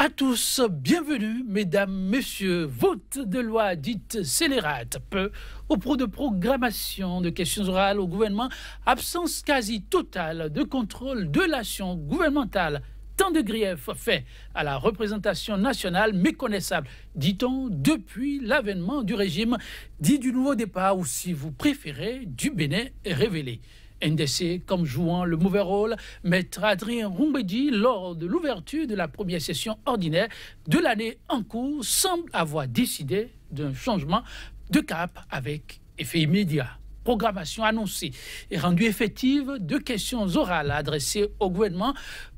à tous, bienvenue, mesdames, messieurs. Vote de loi dite scélérate, peu au pro de programmation de questions orales au gouvernement, absence quasi totale de contrôle de l'action gouvernementale. Tant de griefs faits à la représentation nationale méconnaissable, dit-on, depuis l'avènement du régime dit du nouveau départ, ou si vous préférez, du Bénin révélé. NDC comme jouant le mauvais rôle, Maître Adrien Rumbedi, lors de l'ouverture de la première session ordinaire de l'année en cours, semble avoir décidé d'un changement de cap avec effet immédiat. Programmation annoncée et rendue effective de questions orales adressées au gouvernement,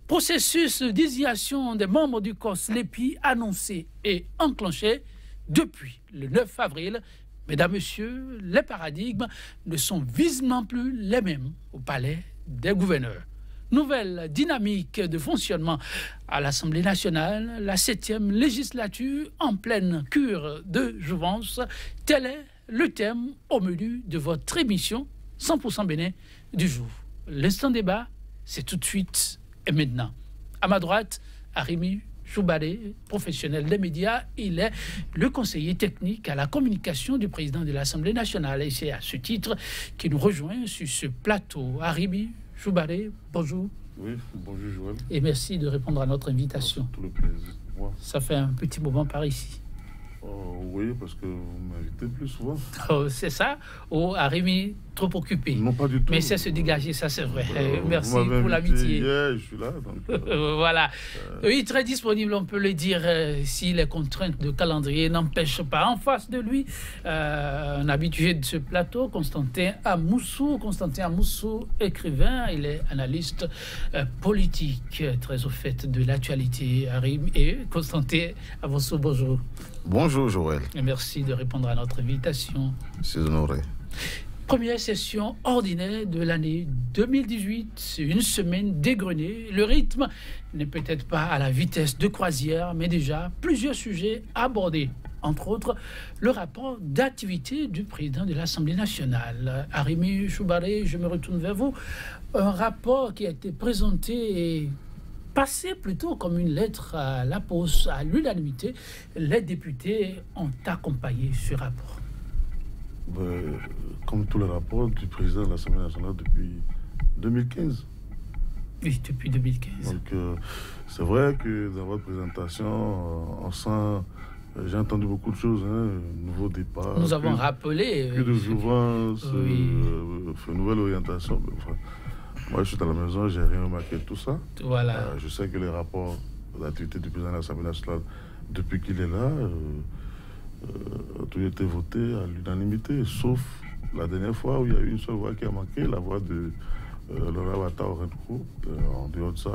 processus de désignation des membres du COS-LEPI annoncé et enclenché depuis le 9 avril. Mesdames, Messieurs, les paradigmes ne sont visiblement plus les mêmes au palais des gouverneurs. Nouvelle dynamique de fonctionnement à l'Assemblée nationale, la 7e législature en pleine cure de jouvence. Tel est le thème au menu de votre émission 100% Bénin du jour. L'instant débat, c'est tout de suite et maintenant. À ma droite, Arimi Choubaré, professionnel des médias, il est le conseiller technique à la communication du président de l'Assemblée nationale. Et c'est à ce titre qu'il nous rejoint sur ce plateau. Arimi Choubaré, bonjour. Oui, bonjour Joël. Et merci de répondre à notre invitation. Tout le plaisir. Ouais. Ça fait un petit moment par ici. Oui, parce que vous m'invitez plus souvent. C'est ça? Ou Arimi trop occupé? Non, pas du tout. Mais c'est se dégager, ça c'est vrai. Merci pour l'amitié. Je suis là. Donc, voilà. Oui, très disponible, on peut le dire, si les contraintes de calendrier n'empêchent pas. En face de lui, un habitué de ce plateau, Constantin Amoussou. Constantin Amoussou, écrivain, il est analyste politique, très au fait de l'actualité. Arimi et Constantin Amoussou, bonjour. Bonjour Joël. Et merci de répondre à notre invitation. Je suis honoré. Première session ordinaire de l'année 2018, une semaine dégrenée. Le rythme n'est peut-être pas à la vitesse de croisière, mais déjà plusieurs sujets abordés. Entre autres, le rapport d'activité du président de l'Assemblée nationale. Arimi Choubaré, je me retourne vers vous. Un rapport qui a été présenté et passé plutôt comme une lettre à la poste, à l'unanimité. Les députés ont accompagné ce rapport. Comme tous les rapports du président de l'Assemblée nationale depuis 2015. Oui, depuis 2015. Donc, c'est vrai que dans votre présentation, on sent... J'ai entendu beaucoup de choses, nouveau départ. Nous avons rappelé... Plus de jouvence, oui. Nouvelle orientation. Enfin, moi, je suis à la maison, j'ai rien remarqué de tout ça. Voilà. Je sais que les rapports d'activité du président de l'Assemblée nationale, depuis qu'il est là, tout a été voté à l'unanimité, sauf la dernière fois où il y a eu une seule voix qui a manqué, la voix de Laura Wata-Orenko. En dehors de ça,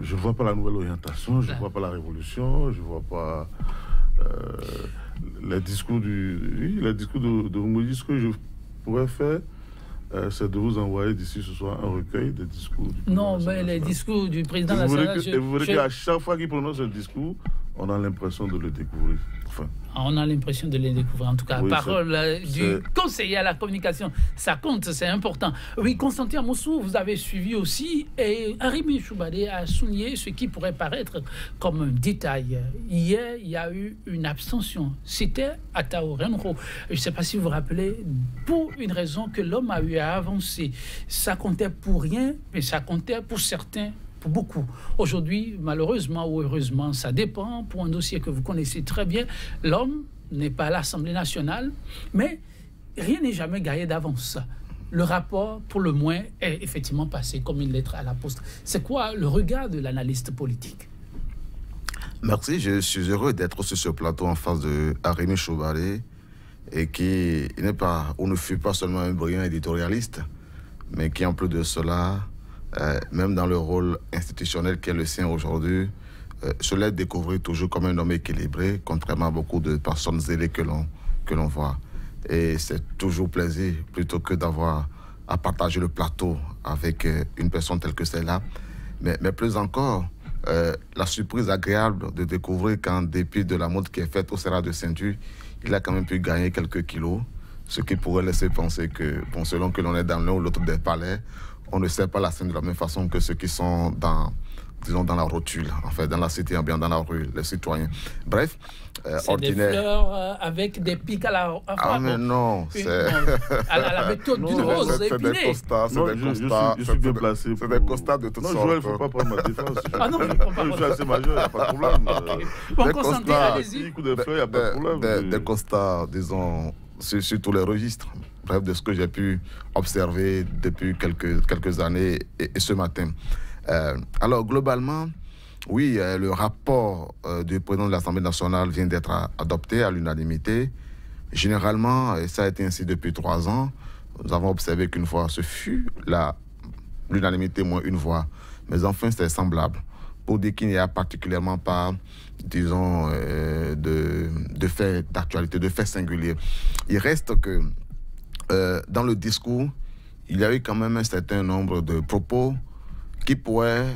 je ne vois pas la nouvelle orientation, je ne vois pas la révolution, je ne vois pas les discours de Rumbedi. Ce que je pourrais faire, c'est de vous envoyer d'ici ce soir un recueil des discours du président. Non, mais les discours du président de l'Assemblée. Et vous verrez qu'à chaque fois qu'il prononce un discours, on a l'impression de le découvrir. Enfin, on a l'impression de le découvrir. En tout cas, oui, la parole du conseiller à la communication, ça compte, c'est important. Oui, Constantin Amoussou, vous avez suivi aussi, et Arimi Choubaré a souligné ce qui pourrait paraître comme un détail. Hier, il y a eu une abstention. C'était à Taorenro. Je ne sais pas si vous vous rappelez, pour une raison que l'homme a eu à avancer. Ça comptait pour rien, mais ça comptait pour certains. Beaucoup. Aujourd'hui, malheureusement ou heureusement, ça dépend. Pour un dossier que vous connaissez très bien, l'homme n'est pas à l'Assemblée nationale, mais rien n'est jamais gagné d'avance. Le rapport, pour le moins, est effectivement passé comme une lettre à la poste. C'est quoi le regard de l'analyste politique? Merci, je suis heureux d'être sur ce plateau en face de Arimi Choubaré et qui n'est pas, ou ne fut pas seulement un brillant éditorialiste, mais qui en plus de cela... même dans le rôle institutionnel qui est le sien aujourd'hui, se laisse découvrir toujours comme un homme équilibré, contrairement à beaucoup de personnes zélées que l'on voit. Et c'est toujours plaisir, plutôt que d'avoir à partager le plateau avec une personne telle que celle-là. Mais plus encore, la surprise agréable de découvrir qu'en dépit de la mode qui est faite au Sénat de ceinture, il a quand même pu gagner quelques kilos, ce qui pourrait laisser penser que, bon, selon que l'on est dans l'un ou l'autre des palais, on ne sert pas la scène de la même façon que ceux qui sont dans disons, dans la rotule, en fait, dans la cité ambiante, dans la rue, les citoyens. Bref, c'est ordinaire. des fleurs avec des pics à la... Ah, mais non, c'est... à la méthode d'une rose c'est des épilée. constats, c'est des constats. Je suis bien placé. C'est des constats de toutes sortes. Non, Joël, il ne faut pas prendre ma défense. Ah non, je ne prends pas. Je suis assez majeur, il n'y a pas de problème. Bon, concentrez, allez-y. Coup de fleurs, il n'y a pas de problème. Des constats, disons, sur tous les registres. Bref, de ce que j'ai pu observer depuis quelques années et ce matin. Alors, globalement, oui, le rapport du président de l'Assemblée nationale vient d'être adopté à l'unanimité. Généralement, et ça a été ainsi depuis 3 ans, nous avons observé qu'une fois, ce fut l'unanimité moins une voix. Mais enfin, c'est semblable. Pour dire qu'il n'y a particulièrement pas, disons, de faits d'actualité, de faits singuliers. Il reste que dans le discours, il y a eu quand même un certain nombre de propos qui pourraient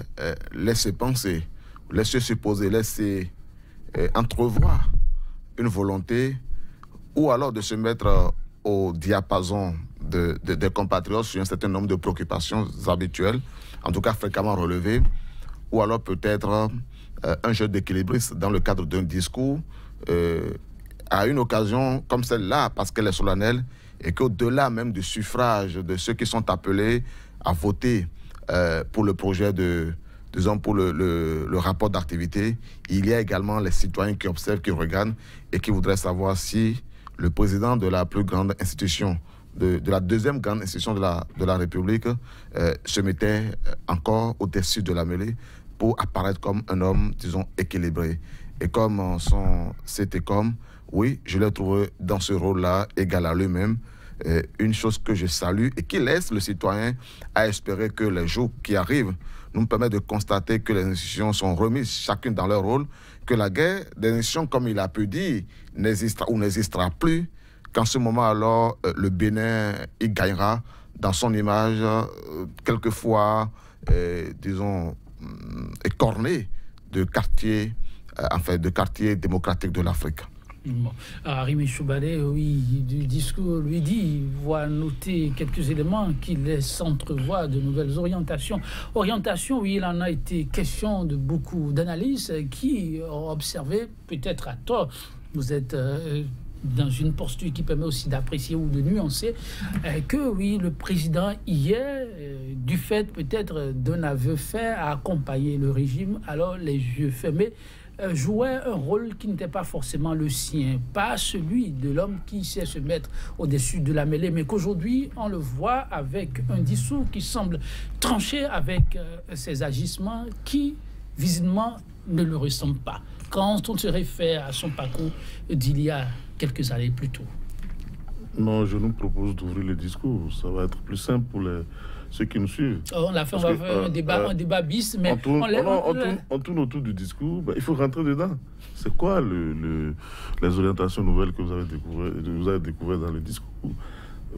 laisser penser, laisser supposer, laisser entrevoir une volonté ou alors de se mettre au diapason des compatriotes sur un certain nombre de préoccupations habituelles, en tout cas fréquemment relevées, ou alors peut-être un jeu d'équilibriste dans le cadre d'un discours à une occasion comme celle-là, parce qu'elle est solennelle, et qu'au-delà même du suffrage de ceux qui sont appelés à voter pour le projet disons pour le rapport d'activité, il y a également les citoyens qui observent, qui regardent et qui voudraient savoir si le président de la plus grande institution, de la deuxième grande institution de la République, se mettait encore au-dessus de la mêlée pour apparaître comme un homme, disons, équilibré. Et comme c'était comme, oui, je l'ai trouvé dans ce rôle-là, égal à lui-même, une chose que je salue et qui laisse le citoyen à espérer que les jours qui arrivent nous permettent de constater que les institutions sont remises chacune dans leur rôle, que la guerre des institutions, comme il a pu dire, n'existera ou n'existera plus, qu'en ce moment alors, le Bénin, il gagnera dans son image, quelquefois, disons, écorné de quartier, de quartier démocratique de l'Afrique. Bon. Arimi Choubale, oui, du discours, lui dit, voit noter quelques éléments qui laissent entrevoir de nouvelles orientations. Orientation, oui, il en a été question de beaucoup d'analyses qui ont observé, peut-être à tort, vous êtes dans une posture qui permet aussi d'apprécier ou de nuancer, que oui, le président hier, du fait peut-être d'un aveu fait, a accompagné le régime, alors les yeux fermés, jouait un rôle qui n'était pas forcément le sien, pas celui de l'homme qui sait se mettre au-dessus de la mêlée, mais qu'aujourd'hui, on le voit avec un discours qui semble trancher avec ses agissements qui, visiblement, ne le ressemblent pas. Quand on se réfère à son parcours d'il y a quelques années plus tôt. Non, je nous propose d'ouvrir le discours. Ça va être plus simple pour ceux qui nous suivent. On l'a fait, on va faire un débat bis, mais on tourne autour du discours. Ben, il faut rentrer dedans. C'est quoi les orientations nouvelles que vous avez découvert dans le discours?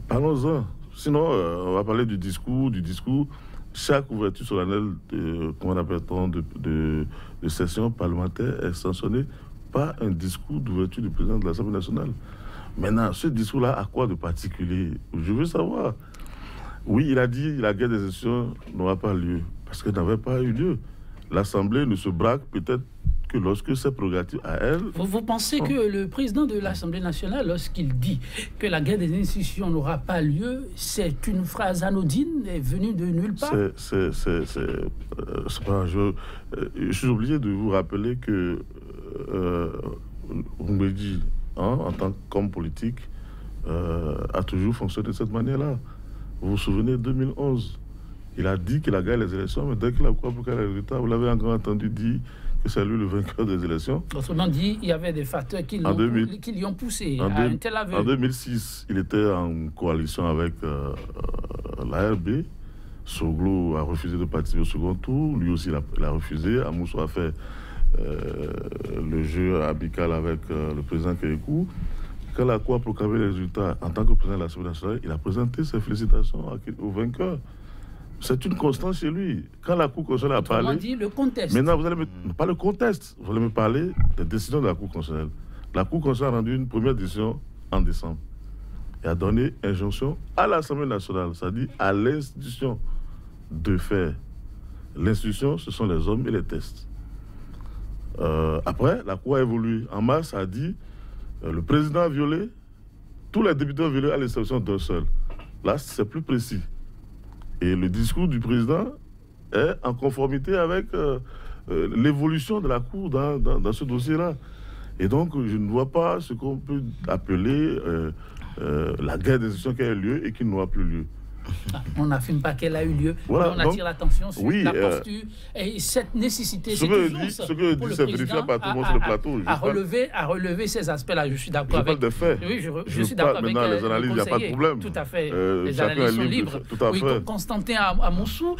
Parlons-en. Sinon, on va parler du discours. Chaque ouverture solennelle, comment appelle-t-on, de session parlementaire est sanctionnée par un discours d'ouverture du président de l'Assemblée nationale. Maintenant, ce discours-là a quoi de particulier? Je veux savoir. Oui, il a dit que la guerre des institutions n'aura pas lieu, parce qu'elle n'avait pas eu lieu. L'Assemblée ne se braque peut-être que lorsque ses prérogatives à elle... Vous pensez que le président de l'Assemblée nationale, lorsqu'il dit que la guerre des institutions n'aura pas lieu, c'est une phrase anodine et venue de nulle part? C'est pas... Je suis obligé de vous rappeler que Mbeki, en tant qu'homme politique, a toujours fonctionné de cette manière-là. Vous vous souvenez, 2011, il a dit qu'il a gagné les élections, mais dès qu'il a quoi pour quel résultat, vous l'avez encore entendu dire que c'est lui le vainqueur des élections. Autrement dit, il y avait des facteurs qui l'y ont poussé à un tel aveu. En 2006, il était en coalition avec l'ARB. Soglo a refusé de participer au second tour. Lui aussi, il a refusé. Amousso a fait le jeu amical avec le président Kékou. Quand la Cour a proclamé les résultats en tant que président de l'Assemblée nationale, il a présenté ses félicitations au vainqueur. C'est une constance chez lui. Quand la Cour constitutionnelle a parlé... dit le contexte. Maintenant, vous allez pas le contexte. Vous allez me parler des décisions de la Cour constitutionnelle. La Cour constitutionnelle a rendu une première décision en décembre et a donné injonction à l'Assemblée nationale, c'est-à-dire à l'institution, de faire L'institution, ce sont les hommes et les tests. Après, la Cour a évolué. En mars, a dit le président a violé, tous les députés ont violé à l'exception d'un seul. Là, c'est plus précis. Et le discours du président est en conformité avec l'évolution de la Cour dans ce dossier-là. Et donc, je ne vois pas ce qu'on peut appeler la guerre des institutions qui a eu lieu et qui n'aura plus lieu. On n'affirme pas qu'elle a eu lieu, voilà, mais on attire l'attention sur oui, la posture et cette nécessité. Ce que je dis, c'est vérifiable par tout le monde sur le plateau. À relever ces aspects-là, je suis d'accord avec. Je parle des faits. Oui, je suis d'accord avec les analyses, il n'y a pas de problème. Tout à fait. Les analyses sont libres. Tout à fait. Constantin Amoussou,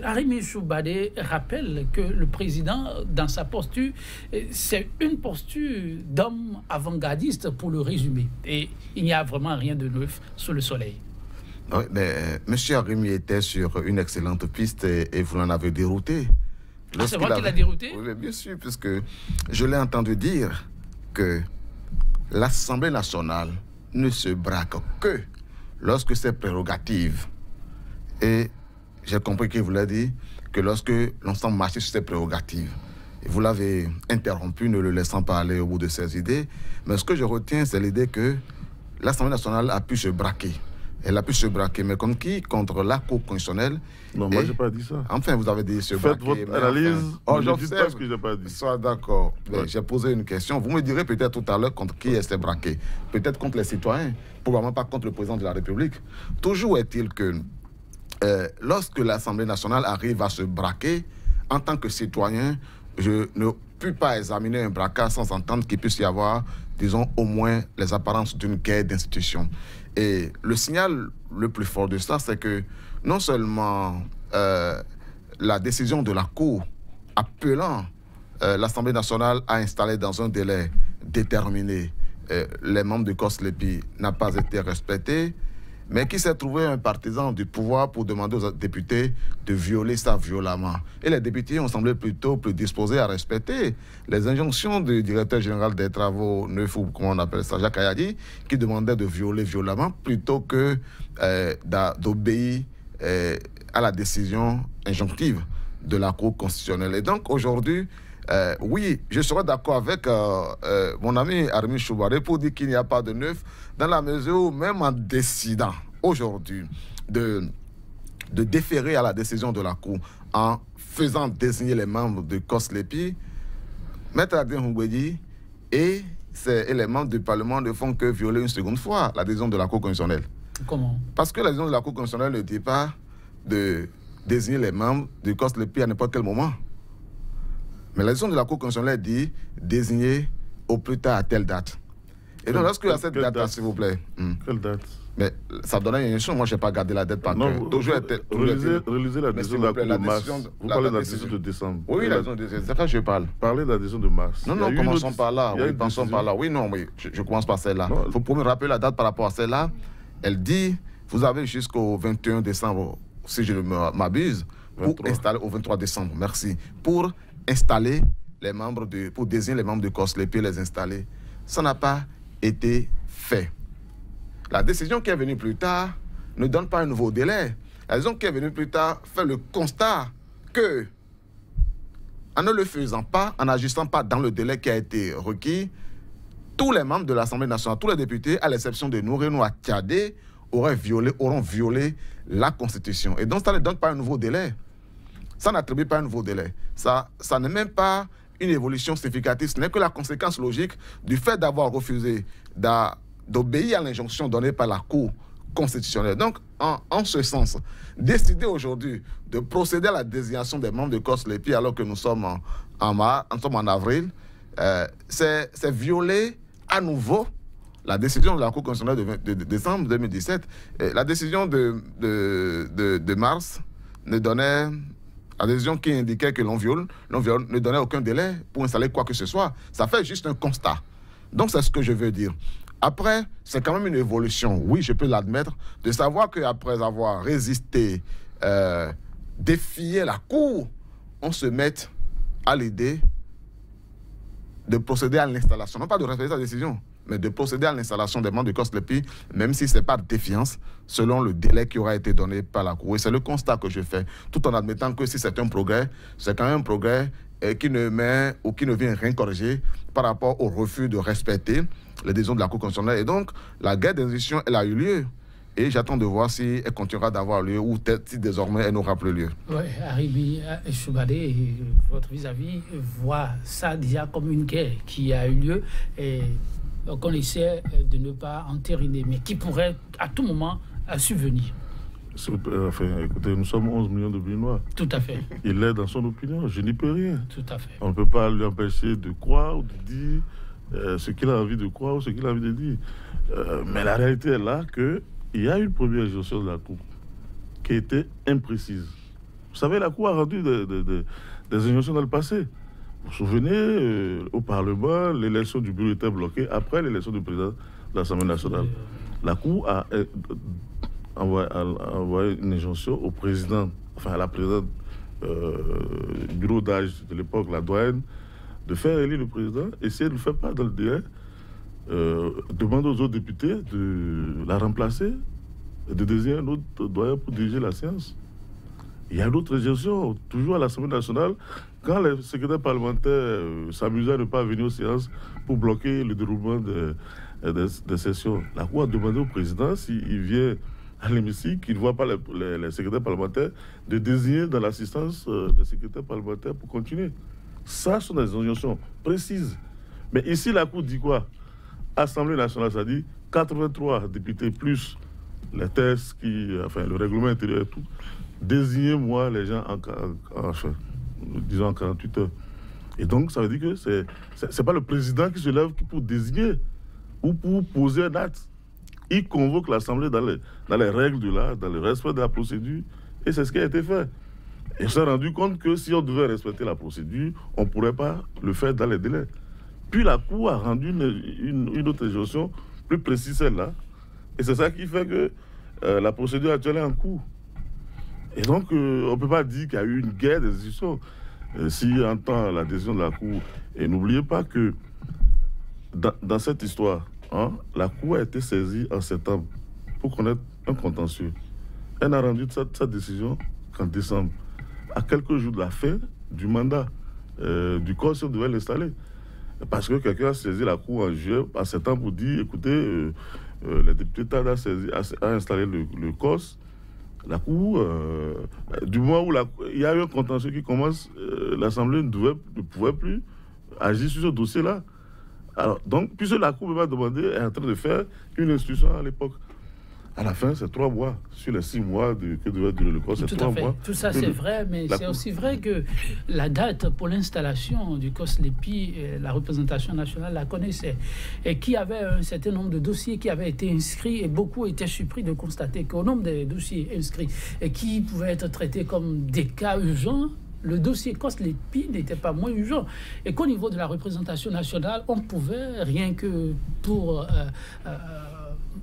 Arimi Choubade rappelle que le président, dans sa posture, c'est une posture d'homme avant-gardiste, pour le résumer. Et il n'y a vraiment rien de neuf sous le soleil. Oui, mais M. Arimi était sur une excellente piste et vous l'en avez dérouté. C'est moi qui l'ai dérouté? Oui, bien sûr, puisque je l'ai entendu dire que l'Assemblée nationale ne se braque que lorsque ses prérogatives. Et j'ai compris qu'il voulait dire que lorsque l'ensemble marchait sur ses prérogatives. Et vous l'avez interrompu, ne le laissant pas aller au bout de ses idées. Mais ce que je retiens, c'est l'idée que l'Assemblée nationale a pu se braquer. Elle a pu se braquer, mais comme qui? Contre la Cour constitutionnelle. Non, moi, je n'ai pas dit ça. Enfin, vous avez dit se braquer. Faites votre analyse. Enfin, je ne dis pas ce que je n'ai pas dit. Sois d'accord. Ouais. J'ai posé une question. Vous me direz peut-être tout à l'heure contre qui elle s'est braquée. Peut-être contre les citoyens. Probablement pas contre le président de la République. Toujours est-il que lorsque l'Assemblée nationale arrive à se braquer, en tant que citoyen, je ne puis pas examiner un braquage sans entendre qu'il puisse y avoir, disons, au moins les apparences d'une guerre d'institution. Et le signal le plus fort de ça, c'est que non seulement la décision de la Cour appelant l'Assemblée nationale à installer dans un délai déterminé les membres du COSLEPI n'a pas été respectée, mais qui s'est trouvé un partisan du pouvoir pour demander aux députés de violer ça violemment. Et les députés ont semblé plutôt plus disposés à respecter les injonctions du directeur général des travaux neufs, ou comment on appelle ça, Jacques Ayadi, qui demandait de violer violemment plutôt que d'obéir à la décision injonctive de la Cour constitutionnelle. Et donc aujourd'hui, oui, je serais d'accord avec mon ami Arimi Choubade pour dire qu'il n'y a pas de neuf, dans la mesure où même en décidant aujourd'hui de déférer à la décision de la Cour, en faisant désigner les membres de COSLEPI, Maître Adrien Houmbouedi et les membres du Parlement ne font que violer une seconde fois la décision de la Cour constitutionnelle. Comment? Parce que la décision de la Cour constitutionnelle ne dit pas de désigner les membres du COSLEPI à n'importe quel moment. Mais la décision de la Cour constitutionnelle dit désigner au plus tard à telle date. Et donc, lorsque à cette date-là, s'il vous plaît. Quelle date? Mais ça donnait une chose. Moi, je n'ai pas gardé la date par cœur. Relisez la décision de la Cour de mars. Vous parlez de la décision de décembre. Oui, la décision de décembre. C'est ça que je parle. Parlez de la décision de mars. Non, commençons par là. Oui, pensons par là. Oui, non, oui. Je commence par celle-là. Il faut pour me rappeler la date par rapport à celle-là. Elle dit, vous avez jusqu'au 21 décembre, si je ne m'abuse, pour installer au 23 décembre. Merci. Pour installer les membres pour désigner les membres de COSLEPI et les installer. Ça n'a pas été fait. La décision qui est venue plus tard ne donne pas un nouveau délai. La décision qui est venue plus tard fait le constat que, en ne le faisant pas, en n'agissant pas dans le délai qui a été requis, tous les membres de l'Assemblée nationale, tous les députés, à l'exception de Nouré Tchadé, auront violé la Constitution. Et donc, ça ne donne pas un nouveau délai. Ça n'attribue pas un nouveau délai. Ça n'est même pas une évolution significative. Ce n'est que la conséquence logique du fait d'avoir refusé d'obéir à l'injonction donnée par la Cour constitutionnelle. Donc, en ce sens, décider aujourd'hui de procéder à la désignation des membres de COSLEPI alors que nous sommes en avril, c'est violer à nouveau la décision de la Cour constitutionnelle de décembre 2017. La décision de mars ne donnait... La décision qui indiquait que l'on viole ne donnait aucun délai pour installer quoi que ce soit. Ça fait juste un constat. Donc, c'est ce que je veux dire. Après, c'est quand même une évolution, oui, je peux l'admettre, de savoir qu'après avoir résisté, défié la Cour, on se met à l'idée de procéder à l'installation, non pas de respecter sa décision, mais de procéder à l'installation des membres du COSLEPI, même si ce n'est pas de défiance, selon le délai qui aura été donné par la Cour. Et c'est le constat que je fais, tout en admettant que si c'est un progrès, c'est quand même un progrès qui ne met ou qui ne vient rien corriger par rapport au refus de respecter les décisions de la Cour constitutionnelle. Et donc, la guerre des institutions, elle a eu lieu. Et j'attends de voir si elle continuera d'avoir lieu ou peut-être si désormais elle n'aura plus lieu. Oui, Arimi Choubadé, votre vis-à-vis, voit ça déjà comme une guerre qui a eu lieu et qu'on essaie de ne pas entériner, mais qui pourrait à tout moment subvenir. Enfin, écoutez, nous sommes 11 millions de Béninois. Tout à fait. Il est dans son opinion, je n'y peux rien. Tout à fait. On ne peut pas lui empêcher de croire ou de dire ce qu'il a envie de croire ou ce qu'il a envie de dire. Mais la réalité est là qu'il y a une première gestion de la Cour qui était imprécise. Vous savez, la Cour a rendu des injonctions dans le passé. Vous vous souvenez, au Parlement, l'élection du bureau était bloquée après l'élection du président de l'Assemblée nationale. La Cour a envoyé une injonction au président, enfin à la présidente du bureau d'âge de l'époque, la doyenne, de faire élire le président, et si elle ne le fait pas dans le délai, demande aux autres députés de la remplacer et de désigner un autre doyen pour diriger la séance. Il y a d'autres gestions, toujours à l'Assemblée nationale, quand les secrétaires parlementaires s'amusaient à ne pas venir aux séances pour bloquer le déroulement des sessions. La Cour a demandé au président, s'il vient à l'hémicycle, qu'il ne voit pas les secrétaires parlementaires, de désigner dans l'assistance des secrétaires parlementaires pour continuer. Ça, ce sont des injonctions précises. Mais ici, la Cour dit quoi? Assemblée nationale, ça dit 83 députés plus les tests, le règlement intérieur et tout. Désignez-moi les gens disons en 48 heures. Et donc, ça veut dire que c'est pas le président qui se lève pour désigner ou pour poser un acte. Il convoque l'Assemblée dans les règles de l'art, dans le respect de la procédure, et c'est ce qui a été fait. Et on s'est rendu compte que si on devait respecter la procédure, on ne pourrait pas le faire dans les délais. Puis la Cour a rendu une autre injonction plus précise, celle-là. Et c'est ça qui fait que la procédure actuelle est en cours. Et donc, on ne peut pas dire qu'il y a eu une guerre des institutions. Si on entend la décision de la Cour, et n'oubliez pas que dans cette histoire, la Cour a été saisie en septembre pour connaître un contentieux. Elle n'a rendu cette décision qu'en décembre, à quelques jours de la fin du mandat du corps si on devait l'installer. Parce que quelqu'un a saisi la Cour en juillet, en septembre, pour dire, écoutez, les députés tardent à installer le COS. La Cour, du moment où il y a eu un contentieux qui commence, l'Assemblée ne pouvait plus agir sur ce dossier-là. Alors, donc, puisque la Cour m'a demandé, est en train de faire une institution à l'époque. À la fin, c'est 3 mois. Sur les 6 mois que devait durer le COS, c'est 3 mois. Tout ça, c'est vrai, mais c'est aussi vrai que la date pour l'installation du COSLEPI, la représentation nationale la connaissait. Et qu'il y avait un certain nombre de dossiers qui avaient été inscrits, et beaucoup étaient surpris de constater qu'au nombre des dossiers inscrits et qui pouvaient être traités comme des cas urgents, le dossier COSLEPI n'était pas moins urgent. Et qu'au niveau de la représentation nationale, on pouvait, rien que pour...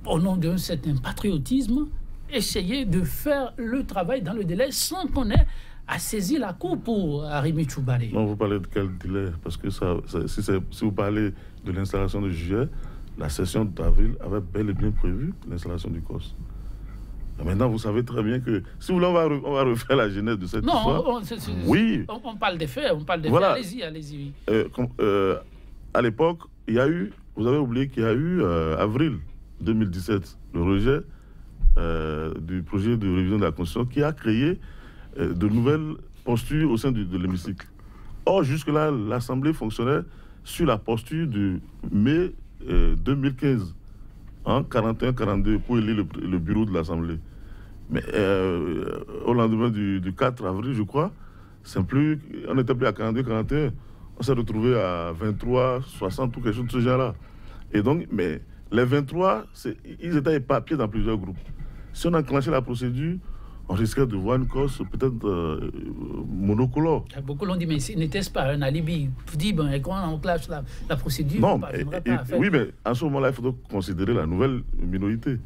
au nom d'un certain patriotisme, essayer de faire le travail dans le délai sans qu'on ait à saisir la Cour pour Arimi Choubadé. Non, vous parlez de quel délai? Parce que si vous parlez de l'installation de juillet, la session d'avril avait bel et bien prévu l'installation du COS. Maintenant, vous savez très bien que, si vous voulez, on va refaire la genèse de cette histoire. Oui. On parle des faits, Voilà. Allez-y. À l'époque, il y a eu, vous avez oublié qu'il y a eu, avril 2017, le rejet du projet de révision de la Constitution qui a créé de nouvelles postures au sein de l'hémicycle. Or, jusque-là, l'Assemblée fonctionnait sur la posture de mai 2015, en 41-42, pour élire le bureau de l'Assemblée. Mais au lendemain du 4 avril, je crois, on n'était plus à 42-41, on s'est retrouvé à 23-60 ou quelque chose de ce genre-là. Et donc, mais les 23, ils étaient éparpillés dans plusieurs groupes. Si on enclenchait la procédure, on risquait de voir une cause peut-être monocolore. Beaucoup l'ont dit, mais n'était-ce pas un alibi? Vous dites, quand on enclenche la procédure, non, on ne parviendrait pas à faire... Oui, mais en ce moment-là, il faudrait considérer la nouvelle minorité.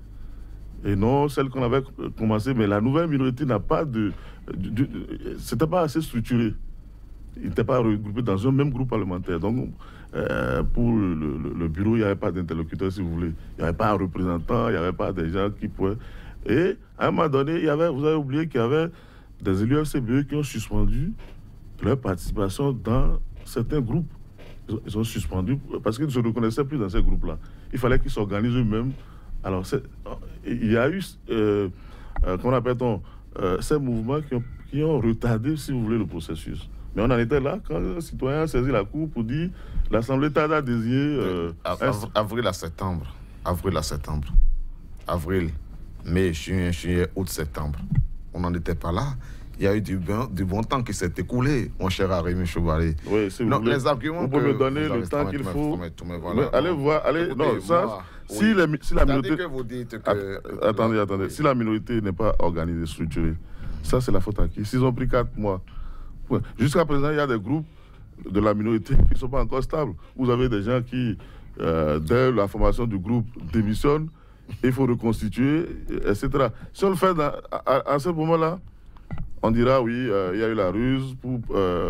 Et non celle qu'on avait commencé, mais la nouvelle minorité n'a pas c'était pas assez structuré. ils n'étaient pas regroupés dans un même groupe parlementaire. Donc, pour le bureau, il n'y avait pas d'interlocuteur, si vous voulez. Il n'y avait pas un représentant, il n'y avait pas des gens qui pouvaient... Et à un moment donné, vous avez oublié qu'il y avait des élus FCBE qui ont suspendu leur participation dans certains groupes. Ils ont suspendu parce qu'ils ne se reconnaissaient plus dans ces groupes-là. Il fallait qu'ils s'organisent eux-mêmes. Alors, il y a eu, comment appelle-t-on, ces mouvements qui ont retardé, si vous voulez, le processus. Mais on en était là quand un citoyen a saisi la Cour pour dire l'Assemblée tarde à désigner... avril à septembre. Avril, mai, juillet, août, septembre. On n'en était pas là. Il y a eu du bon temps qui s'est écoulé, mon cher Arémi Choubaré. Oui, si vous voulez, les arguments vous pouvez me donner le temps qu'il faut. Allez voir, allez. Écoutez, non, ça, moi, si la minorité. Que vous dites que... Attendez. Si la minorité n'est pas organisée, structurée, ça, c'est la faute à qui? S'ils ont pris 4 mois. Jusqu'à présent, il y a des groupes de la minorité qui ne sont pas encore stables. Vous avez des gens qui, dès la formation du groupe, démissionnent. Il faut reconstituer, etc. Si on le fait à ce moment-là, on dira oui, il y a eu la ruse pour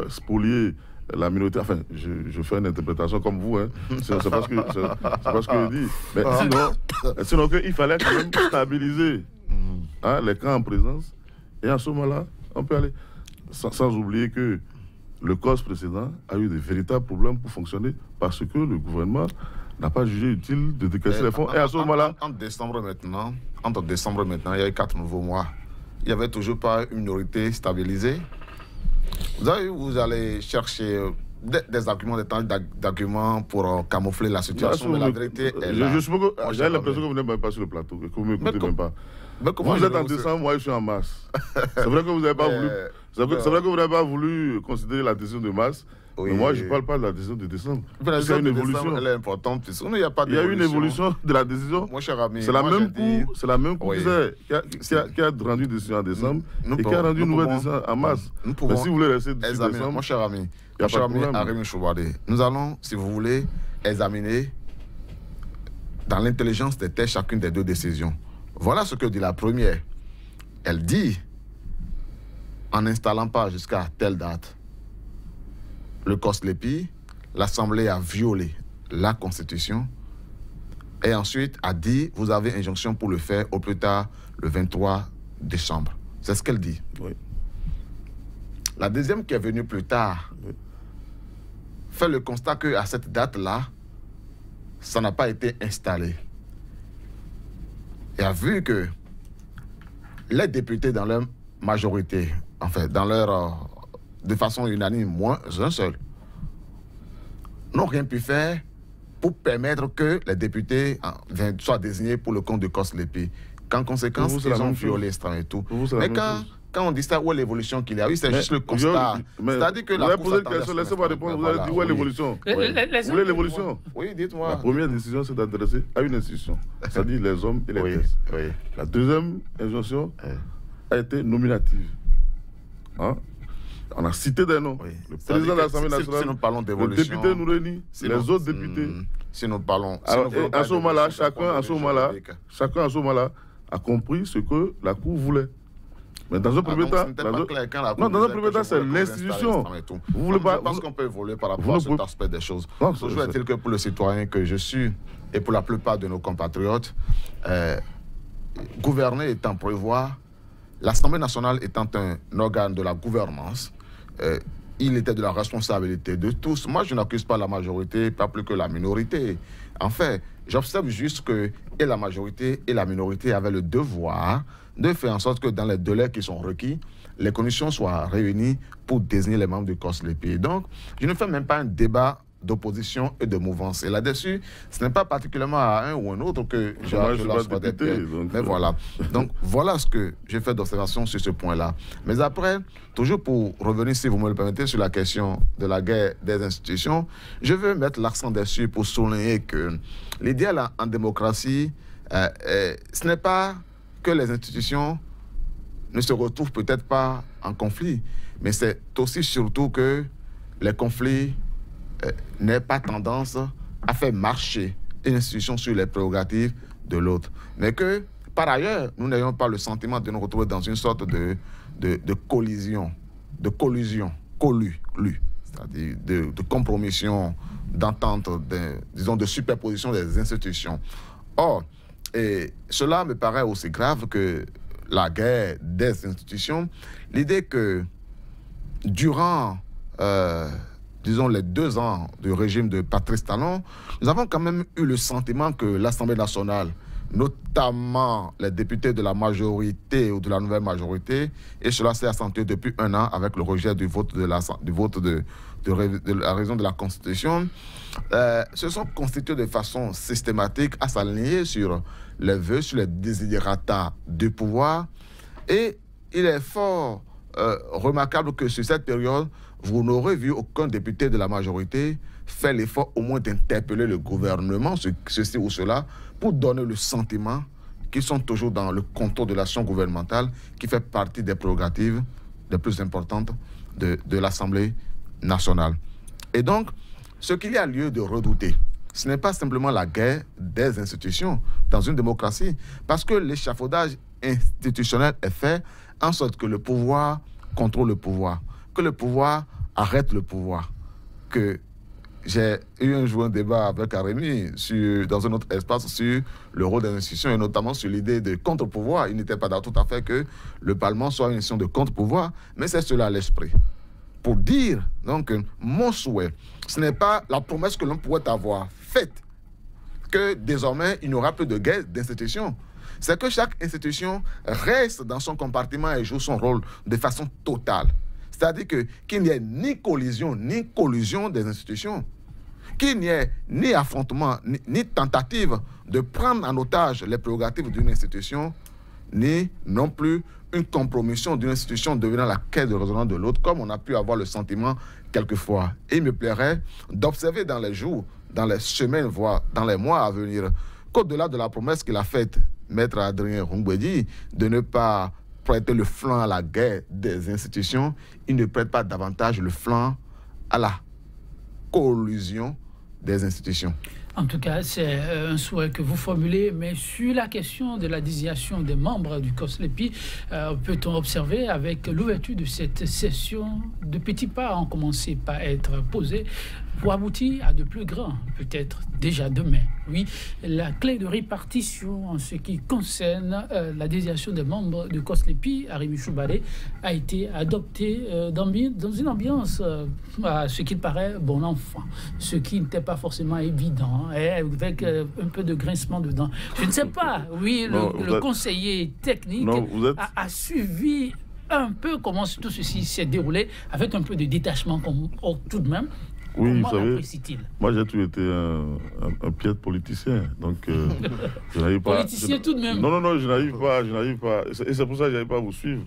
spolier la minorité. Enfin, je fais une interprétation comme vous, hein. C'est pas ce que je dis. Mais sinon il fallait quand même stabiliser les camps en présence. Et à ce moment-là, on peut aller. Sans oublier que le COS précédent a eu de véritables problèmes pour fonctionner parce que le gouvernement n'a pas jugé utile de décaisser les fonds. Et à ce moment-là... Entre décembre maintenant, il y a eu 4 nouveaux mois. Il n'y avait toujours pas une minorité stabilisée. Vous allez chercher des arguments, d'arguments pour camoufler la situation, mais la vérité est là. J'ai l'impression que vous n'êtes même pas sur le plateau, que vous ne m'écoutez même pas. Vous êtes en décembre, moi je suis en mars. C'est vrai que vous n'avez pas voulu... C'est vrai que vous n'avez pas voulu considérer la décision de mars. Oui. Mais moi, je ne parle pas de la décision de décembre. La décision de décembre, elle est importante. Il y a eu une évolution de la décision. Mon cher ami, c'est la même Cour qui a rendu une décision en décembre et qui a rendu une nouvelle décision en mars. Mais si vous voulez rester dessus décembre... Mon cher ami, Arémi Choubaré, nous allons, si vous voulez, examiner dans l'intelligence des têtes chacune des deux décisions. Voilà ce que dit la première. Elle dit, en n'installant pas jusqu'à telle date le COSLEPI, l'Assemblée a violé la Constitution et ensuite a dit, vous avez injonction pour le faire au plus tard le 23 décembre. C'est ce qu'elle dit. Oui. La deuxième qui est venue plus tard fait le constat qu'à cette date-là, ça n'a pas été installé. Et a vu que les députés dans leur majorité, enfin dans leur... de façon unanime, moins un seul, n'ont rien pu faire pour permettre que les députés soient désignés pour le compte de COSLEPI. Qu'en conséquence, ils ont violé ça et tout. Mais quand on dit ça, où est l'évolution qu'il y a eu? C'est juste le constat. C'est-à-dire que la Cour s'attendait à ce que... Laissez-moi répondre. Vous avez dit où est l'évolution? Vous voulez l'évolution? Oui, dites-moi. La première décision, c'est d'adresser à une institution, c'est-à-dire les hommes et les tests. La deuxième injonction a été nominative. Hein? On a cité des noms. Oui. Le président de l'Assemblée nationale, si nous parlons le député Noureni, les autres députés. Si nous parlons... Alors, à ce moment-là, chacun à ce moment-là a compris ce que la Cour voulait. Mais dans un premier temps, c'est l'institution. Vous voulez pas... Je pense qu'on peut évoluer par rapport à cet aspect des choses. Toujours est-il que pour le citoyen que je suis, et pour la plupart de nos compatriotes, gouverner étant prévoir, l'Assemblée nationale étant un organe de la gouvernance, il était de la responsabilité de tous. Moi, je n'accuse pas la majorité, pas plus que la minorité. En fait, j'observe juste que et la majorité et la minorité avaient le devoir de faire en sorte que dans les délais qui sont requis, les conditions soient réunies pour désigner les membres du COSLEPI. Donc, je ne fais même pas un débat d'opposition et de mouvance. Et là-dessus, ce n'est pas particulièrement à un ou un autre que je lance des pierres. Mais voilà. Donc, voilà ce que j'ai fait d'observation sur ce point-là. Mais après, toujours pour revenir, si vous me le permettez, sur la question de la guerre des institutions, je veux mettre l'accent dessus pour souligner que l'idéal en démocratie, ce n'est pas que les institutions ne se retrouvent peut-être pas en conflit, mais c'est aussi surtout que les conflits n'aient pas tendance à faire marcher une institution sur les prérogatives de l'autre. Mais que, par ailleurs, nous n'ayons pas le sentiment de nous retrouver dans une sorte de collusion, c'est-à-dire de compromission, d'entente, disons de superposition des institutions. Or, et cela me paraît aussi grave que la guerre des institutions. L'idée que durant, disons, les 2 ans du régime de Patrice Talon, nous avons quand même eu le sentiment que l'Assemblée nationale, notamment les députés de la majorité ou de la nouvelle majorité, et cela s'est accentué depuis 1 an avec le rejet du vote de la révision de la Constitution, se sont constitués de façon systématique à s'aligner sur les vœux, sur les desiderata du pouvoir. Et il est fort remarquable que sur cette période, vous n'aurez vu aucun député de la majorité faire l'effort au moins d'interpeller le gouvernement, ceci ou cela, pour donner le sentiment qu'ils sont toujours dans le contour de l'action gouvernementale qui fait partie des prérogatives les plus importantes de l'Assemblée nationale. Et donc, ce qu'il y a lieu de redouter, ce n'est pas simplement la guerre des institutions dans une démocratie, parce que l'échafaudage institutionnel est fait en sorte que le pouvoir contrôle le pouvoir, que le pouvoir arrête le pouvoir. Que j'ai eu un jour un débat avec Arémi dans un autre espace sur le rôle des institutions et notamment sur l'idée de contre-pouvoir. Il n'était pas tout à fait que le Parlement soit une institution de contre-pouvoir, mais c'est cela l'esprit. Pour dire, donc, mon souhait, ce n'est pas la promesse que l'on pourrait avoir faite, que désormais il n'y aura plus de guerre d'institutions. C'est que chaque institution reste dans son compartiment et joue son rôle de façon totale. C'est-à-dire qu'il n'y ait ni collision des institutions, qu'il n'y ait ni affrontement, ni tentative de prendre en otage les prérogatives d'une institution, ni non plus une compromission d'une institution devenant la caisse de résonance de l'autre, comme on a pu avoir le sentiment quelquefois. Et il me plairait d'observer dans les jours, dans les semaines, voire dans les mois à venir, qu'au-delà de la promesse qu'il a faite, Maître Adrien Rungwedi, de ne pas prêter le flanc à la guerre des institutions, il ne prête pas davantage le flanc à la collusion des institutions. En tout cas, c'est un souhait que vous formulez, mais sur la question de la désignation des membres du COSLEPI, peut-on observer avec l'ouverture de cette session, de petits pas ont commencé par être posés pour aboutir à de plus grands, peut-être déjà demain. Oui, la clé de répartition en ce qui concerne la désignation des membres du COSLEPI, Arémi Choubale, a été adoptée dans une ambiance, à ce qu'il paraît, bon enfant, ce qui n'était pas forcément évident, avec un peu de grincement dedans. Je ne sais pas, oui, le conseiller technique a suivi un peu comment tout ceci s'est déroulé, avec un peu de détachement tout de même. Oui, vous savez, moi j'ai toujours été un piètre politicien, donc je n'arrive pas... Politicien tout de même. Non, je n'arrive pas. Et c'est pour ça que je n'arrive pas à vous suivre.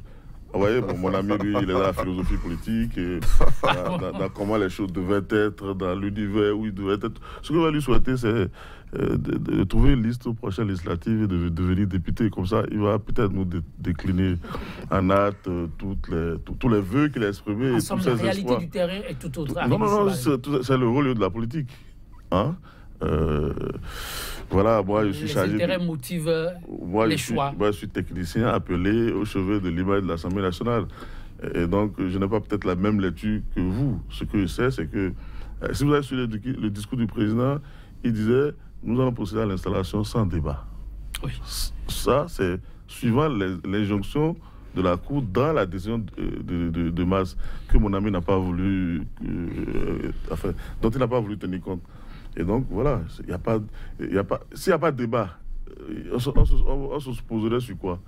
Vous voyez, mon ami, lui, il est dans la philosophie politique, et dans comment les choses devaient être, dans l'univers où il devait être. Ce que je vais lui souhaiter, c'est de trouver une liste aux prochaines législatives et de devenir député. Comme ça, il va peut-être nous décliner en acte tous les vœux qu'il a exprimés. En somme, la réalité du terrain est tout autre. Non, c'est le rôle de la politique. Hein? Voilà, moi je suis chargé. Les intérêts motivent les choix. Moi je suis technicien appelé au chevet de l'image de l'Assemblée nationale. Et donc je n'ai pas peut-être la même lecture que vous. Ce que je sais, c'est que si vous avez suivi le discours du président, il disait nous allons procéder à l'installation sans débat. Oui. Ça, c'est suivant l'injonction de la Cour dans la décision de mars que mon ami n'a pas voulu, dont il n'a pas voulu tenir compte. Et donc, voilà, s'il n'y a pas de débat, on se poserait sur quoi?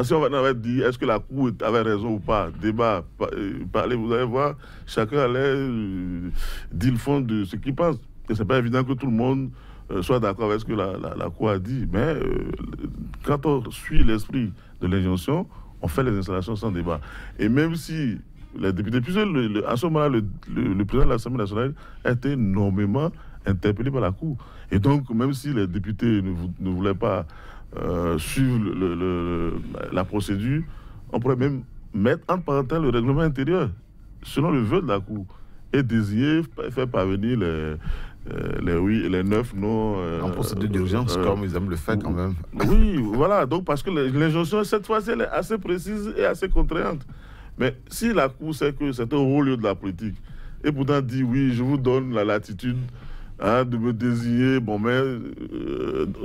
Si on avait dit, est-ce que la Cour avait raison ou pas? Débat, parler, vous allez voir, chacun allait dire le fond de ce qu'il pense. Et ce n'est pas évident que tout le monde soit d'accord avec ce que la Cour a dit. Mais quand on suit l'esprit de l'injonction, on fait les installations sans débat. Et même si les députés, puisque à ce moment-là, le président de l'Assemblée nationale a été énormément interpellé par la Cour. Et donc, même si les députés ne voulaient pas suivre la procédure, on pourrait même mettre en parenthèse le règlement intérieur, selon le vœu de la Cour, et désigner, faire parvenir les 9 non... en procédure d'urgence, comme ils aiment le faire quand même. Oui, voilà. Donc, parce que l'injonction, cette fois-ci, elle est assez précise et assez contraignante. Mais si la Cour sait que c'est un haut lieu de la politique, et pourtant dit oui, je vous donne la latitude de me désigner, bon, mais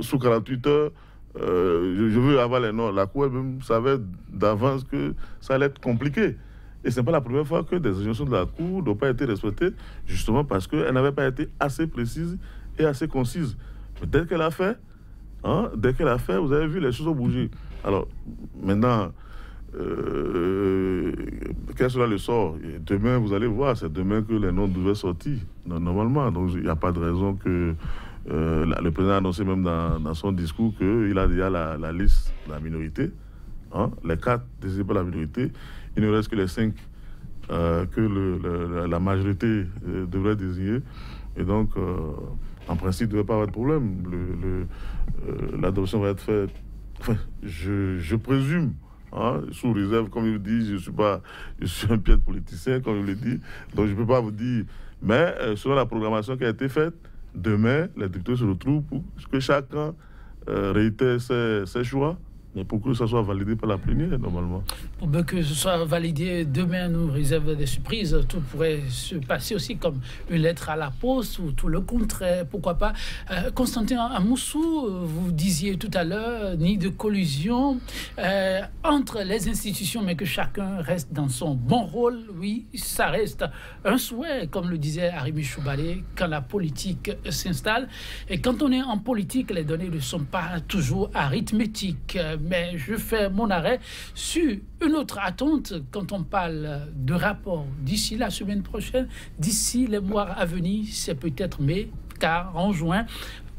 sous 48 heures, je veux avoir les noms. La Cour elle-même savait d'avance que ça allait être compliqué. Et ce n'est pas la première fois que des injonctions de la Cour n'ont pas été respectées, justement parce qu'elles n'avaient pas été assez précises et assez concises. Mais dès qu'elle a fait, vous avez vu, les choses ont bougé. Alors, maintenant, quel sera le sort? Demain, vous allez voir, c'est demain que les noms devaient sortir, normalement. Donc, il n'y a pas de raison que... le président a annoncé même dans son discours qu'il a déjà la liste de la minorité, les 4 désignés par la minorité. Il ne reste que les 5 que la majorité devrait désigner. Et donc, en principe, il ne devrait pas avoir de problème. L'adoption va être faite, enfin, je présume, sous réserve, comme il dit, je suis un piètre politicien, comme il le dit. Donc, je ne peux pas vous dire. Mais selon la programmation qui a été faite, demain, les députés se retrouvent pour que chacun réitère ses choix. Mais pour que ça soit validé par la plénière, normalement. Pour que ce soit validé, demain nous réserve des surprises. Tout pourrait se passer aussi comme une lettre à la poste ou tout le contraire. Pourquoi pas. Constantin Amoussou, vous disiez tout à l'heure, ni de collusion entre les institutions, mais que chacun reste dans son bon rôle. Oui, ça reste un souhait, comme le disait Arimi Choubalé, quand la politique s'installe. Et quand on est en politique, les données ne sont pas toujours arithmétiques. Mais je fais mon arrêt sur une autre attente quand on parle de rapport d'ici la semaine prochaine, d'ici les mois à venir, c'est peut-être mai, car en juin,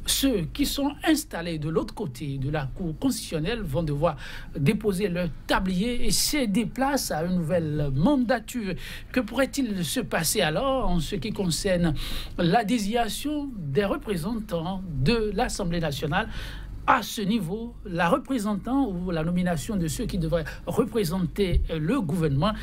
ceux qui sont installés de l'autre côté de la Cour constitutionnelle vont devoir déposer leur tablier et se déplacer à une nouvelle mandature. Que pourrait-il se passer alors en ce qui concerne la désignation des représentants de l'Assemblée nationale? À ce niveau, la représentant ou la nomination de ceux qui devraient représenter le gouvernement,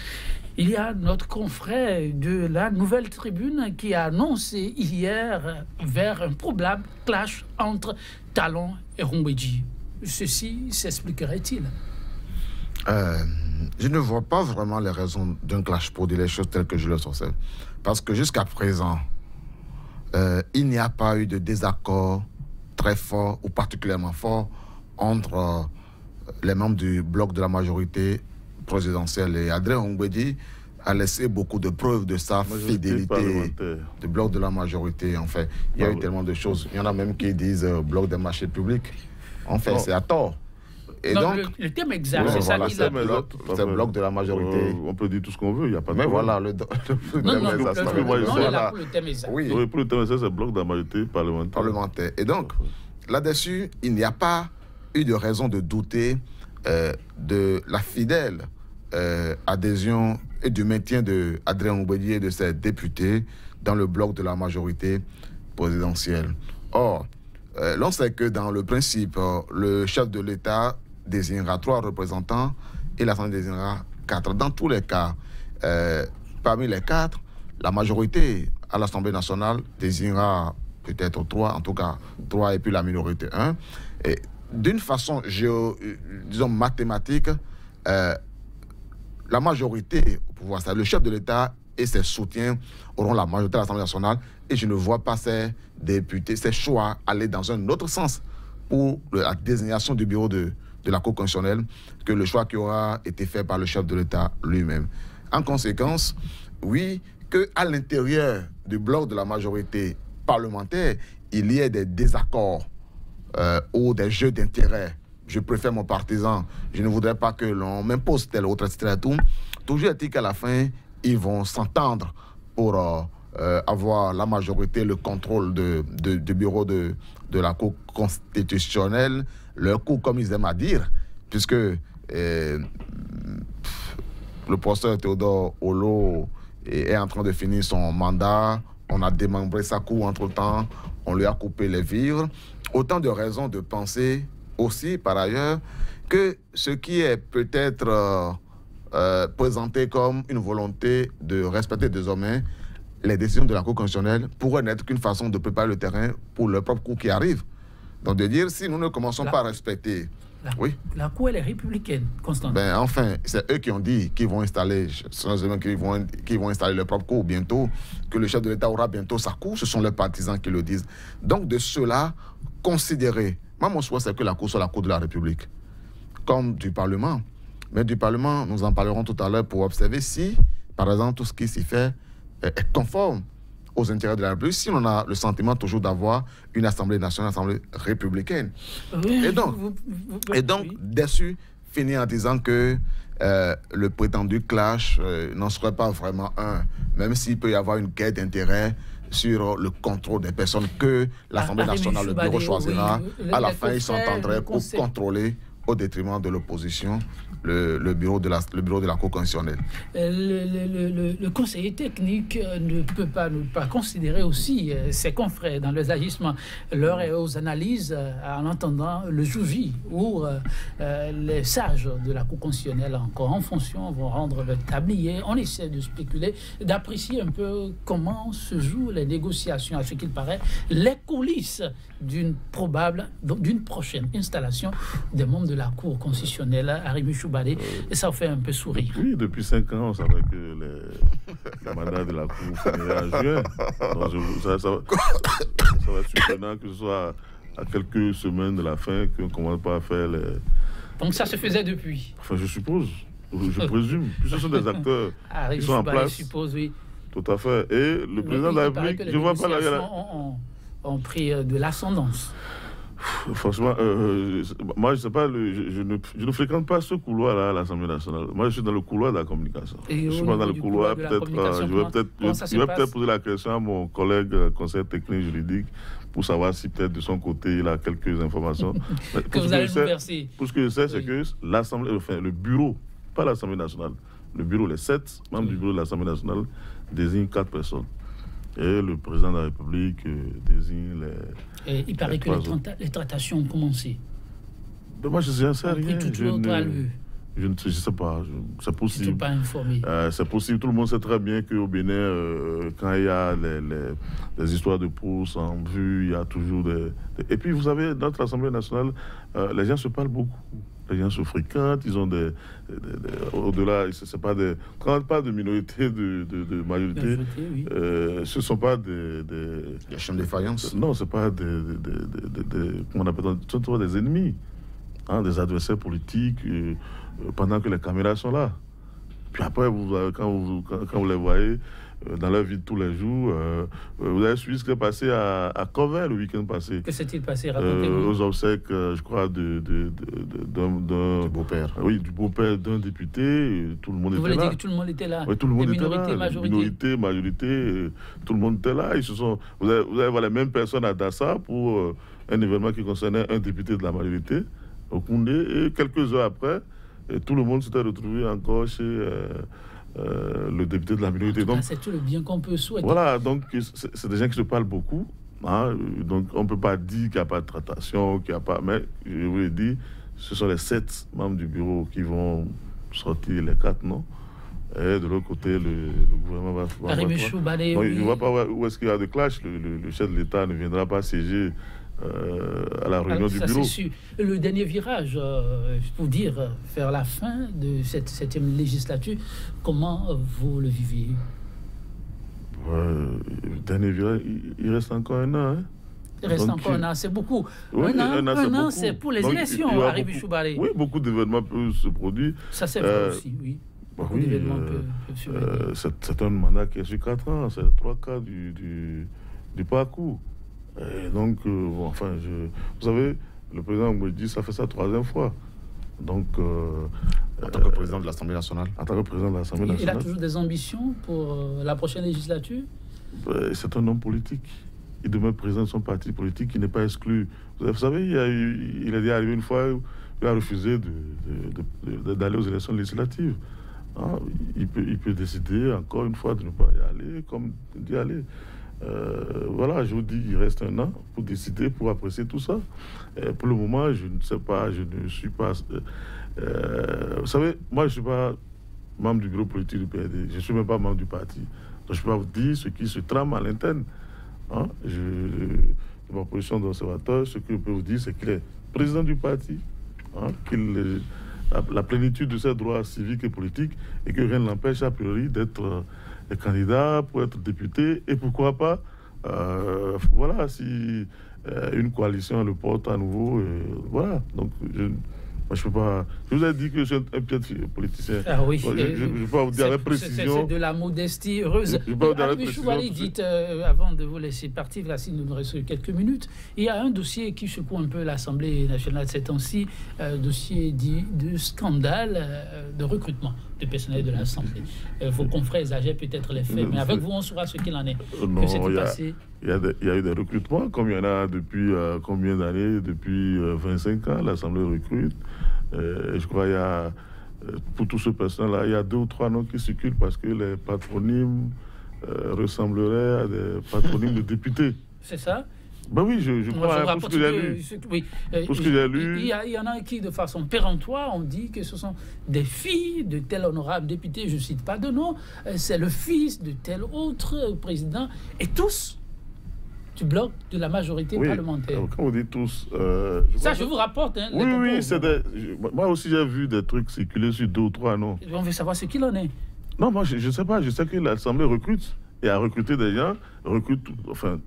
il y a notre confrère de la Nouvelle Tribune qui a annoncé hier vers un probable clash entre Talon et Rumbedji. Ceci s'expliquerait-il? Je ne vois pas vraiment les raisons d'un clash pour dire les choses telles que je le soupçonne. Parce que jusqu'à présent, il n'y a pas eu de désaccord très fort ou particulièrement fort entre les membres du bloc de la majorité présidentielle. Et Adrien Rumbedji a laissé beaucoup de preuves de sa fidélité du bloc de la majorité. En fait, il y a eu tellement de choses. Il y en a même qui disent bloc des marchés publics. En fait, c'est à tort. Et non, donc, le thème exact, c'est ça qu'il a. C'est le bloc de la majorité. On peut dire tout ce qu'on veut, il n'y a pas de mais problème. Voilà, le thème exact. Oui, pour le thème exact, c'est le bloc de la majorité parlementaire. Et donc, là-dessus, il n'y a pas eu de raison de douter de la fidèle adhésion et du maintien d'Adrien Rumbedji et de ses députés dans le bloc de la majorité présidentielle. Or, l'on sait que dans le principe, le chef de l'État désignera 3 représentants et l'Assemblée désignera 4. Dans tous les cas, parmi les 4, la majorité à l'Assemblée nationale désignera peut-être 3, en tout cas 3 et puis la minorité 1. Et d'une façon, disons, mathématique, la majorité au pouvoir, le chef de l'État et ses soutiens auront la majorité à l'Assemblée nationale et je ne vois pas ces députés, ces choix aller dans un autre sens pour la désignation du bureau de la Cour constitutionnelle que le choix qui aura été fait par le chef de l'État lui-même. En conséquence, oui, qu'à l'intérieur du bloc de la majorité parlementaire, il y ait des désaccords ou des jeux d'intérêt. Je préfère mon partisan. Je ne voudrais pas que l'on m'impose tel autre, etc. Toujours est-il qu'à la fin, ils vont s'entendre pour avoir la majorité, le contrôle du bureau de la Cour constitutionnelle, leur cours, comme ils aiment à dire, puisque le professeur Théodore Olo est en train de finir son mandat, on a démembré sa cour entre-temps, on lui a coupé les vivres. Autant de raisons de penser aussi, par ailleurs, que ce qui est peut-être présenté comme une volonté de respecter désormais les décisions de la Cour constitutionnelle pourrait n'être qu'une façon de préparer le terrain pour leur propre cours qui arrive. Donc de dire, si nous ne commençons pas à respecter La Cour, elle est républicaine, Constant. Ben, enfin, c'est eux qui ont dit qu'ils vont installer, qu'ils vont installer leur propre cour bientôt, que le chef de l'État aura bientôt sa cour. Ce sont les partisans qui le disent. Donc, de cela, considérer. Moi, mon choix, c'est que la cour soit la cour de la République, comme du Parlement. Mais du Parlement, nous en parlerons tout à l'heure pour observer si, par exemple, tout ce qui s'y fait est conforme aux intérêts de la République, si on a le sentiment toujours d'avoir une Assemblée nationale, une Assemblée républicaine. Oui, et donc déçu, finir en disant que le prétendu clash n'en serait pas vraiment un, même s'il peut y avoir une quête d'intérêt sur le contrôle des personnes que l'Assemblée nationale, le bureau choisira. À la fin, ils s'entendraient pour contrôler au détriment de l'opposition, le bureau de la Cour constitutionnelle. Le conseiller technique ne peut pas considérer aussi ses confrères dans leurs agissements, aux analyses, en entendant le juge ou les sages de la Cour constitutionnelle encore en fonction vont rendre le tablier. On essaie de spéculer, d'apprécier un peu comment se jouent les négociations, à ce qu'il paraît, les coulisses d'une prochaine installation des membres de la Cour constitutionnelle, Arimi Choubadé, et ça fait un peu sourire. Oui, depuis 5 ans, on savait que le mandat de la Cour finirait en juin. Donc ça va être surprenant que ce soit à quelques semaines de la fin qu'on ne commence pas à faire les... Donc ça se faisait depuis? Enfin, je suppose, je présume. Puis ce sont des acteurs qui sont en place. Suppose, oui. Tout à fait. Et le président de la République, je ne vois pas la... ont pris de l'ascendance. Franchement, moi, je sais pas, je ne fréquente pas ce couloir-là à l'Assemblée nationale. Moi, je suis dans le couloir de la communication. Et je suis pas dans le couloir, peut-être. Je vais peut-être poser la question à mon collègue conseiller technique juridique pour savoir si peut-être de son côté il a quelques informations. Que vous allez nous verser. Pour ce que je sais, c'est que l'Assemblée, enfin, le bureau, pas l'Assemblée nationale, le bureau, les 7 membres du bureau de l'Assemblée nationale désignent 4 personnes. Et le président de la République désigne les... Et il paraît que les tractations ont commencé. Mais moi, je ne sais rien. Je ne sais pas. C'est possible. Je ne suis pas informé. C'est possible. Tout le monde sait très bien qu'au Bénin, quand il y a les histoires de procès en vue, il y a toujours des... Et puis, vous savez, dans notre Assemblée nationale, les gens se parlent beaucoup. Les gens se fréquentent, ils ont au-delà, c'est pas des... Quand on parle de minorité, de majorité, oui. Ce ne sont pas des chambres de faïence. Non, ce ne sont pas comment on appelle ça, ce sont des ennemis, hein, des adversaires politiques, pendant que les caméras sont là. Puis après, quand vous les voyez dans leur vie de tous les jours, vous avez suivi ce qui est passé à Covey le week-end passé. Que s'est-il passé? Racontez-nous. Aux obsèques, je crois, du beau-père. Oui, du beau-père d'un député. Tout le monde était là. Vous voulez dire que tout le monde était là? Oui, tout le monde était là. Minorité, majorité, tout le monde était là. Vous allez voir les mêmes personnes à Dassa pour un événement qui concernait un député de la majorité, au Koundé, et quelques heures après, tout le monde s'était retrouvé encore chez... le député de la minorité. Donc, c'est tout le bien qu'on peut souhaiter. Voilà, donc c'est des gens qui se parlent beaucoup. Hein, donc on ne peut pas dire qu'il n'y a pas de tractation, qu'il n'y a pas... Mais je vous l'ai dit, ce sont les 7 membres du bureau qui vont sortir les 4 noms. Et de l'autre côté, le gouvernement va... Je ne vois pas où est-ce qu'il y a de clash. Le chef de l'État ne viendra pas siéger à la réunion du bureau. Le dernier virage, pour dire, vers la fin de cette 7e législature, comment vous le vivez? Le dernier virage, il reste encore un an. Hein? Il reste encore un an, c'est beaucoup. Oui, un an, c'est pour les élections, Arimi Choubadé. Oui, beaucoup d'événements peuvent se produire. Ça, c'est vrai aussi, oui. Beaucoup d'événements peuvent se produire. C'est un mandat qui est sur 4 ans, c'est 3 quarts du parcours. Et donc, vous savez, le président me dit ça fait sa 3e fois. Donc, en tant que président de l'Assemblée nationale. En tant que président de l'Assemblée nationale. Il a toujours des ambitions pour la prochaine législature? C'est un homme politique. Il demeure président de son parti politique qui n'est pas exclu. Vous savez, il est arrivé une fois où il a refusé d'aller aux élections législatives. Hein, il peut décider encore une fois de ne pas y aller, comme d'y aller. Voilà, je vous dis, il reste un an pour décider, pour apprécier tout ça. Pour le moment, je ne sais pas, je ne suis pas... vous savez, moi, je ne suis pas membre du bureau politique du PRD. Je ne suis même pas membre du parti. Donc, je peux pas vous dire ce qui se trame à l'interne. Hein? De ma position d'observateur, ce que je peux vous dire, c'est qu'il est président du parti. hein, la plénitude de ses droits civiques et politiques, et que rien ne l'empêche a priori d'être candidat pour être député, et pourquoi pas, voilà, si une coalition le porte à nouveau, voilà. Donc, moi, je peux pas. Je vous ai dit que je suis un pied politicien. Ah oui. Bon, je ne peux pas vous dire avec précision. C'est de la modestie heureuse. Choubalé, dites, avant de vous laisser partir, là, si nous nous restons quelques minutes, il y a un dossier qui secoue un peu l'Assemblée nationale ces temps-ci, dossier dit de scandale de recrutement de personnel de l'Assemblée. Vos confrères exagèrent peut-être les faits, mais avec vous, on saura ce qu'il en est. Non, il y a eu des recrutements, comme il y en a depuis combien d'années? Depuis 25 ans, l'Assemblée recrute. Je crois qu'il y a, pour tout ce personnel-là, il y a 2 ou 3 noms qui circulent parce que les patronymes ressembleraient à des patronymes de députés. C'est ça? Ben oui, je crois, pour ce que j'ai lu. Oui, pour ce que j'ai lu. Il y en a qui, de façon péremptoire, on dit que ce sont des filles de tel honorable député, je ne cite pas de nom, c'est le fils de tel autre président, et tous du bloc de la majorité parlementaire. Quand vous dites tous... je vous rapporte. Hein, oui, moi aussi j'ai vu des trucs circuler sur 2 ou 3 noms. On veut savoir ce qu'il en est. Non, moi je ne sais pas, je sais que l'Assemblée recrute, et a recruté des gens, enfin...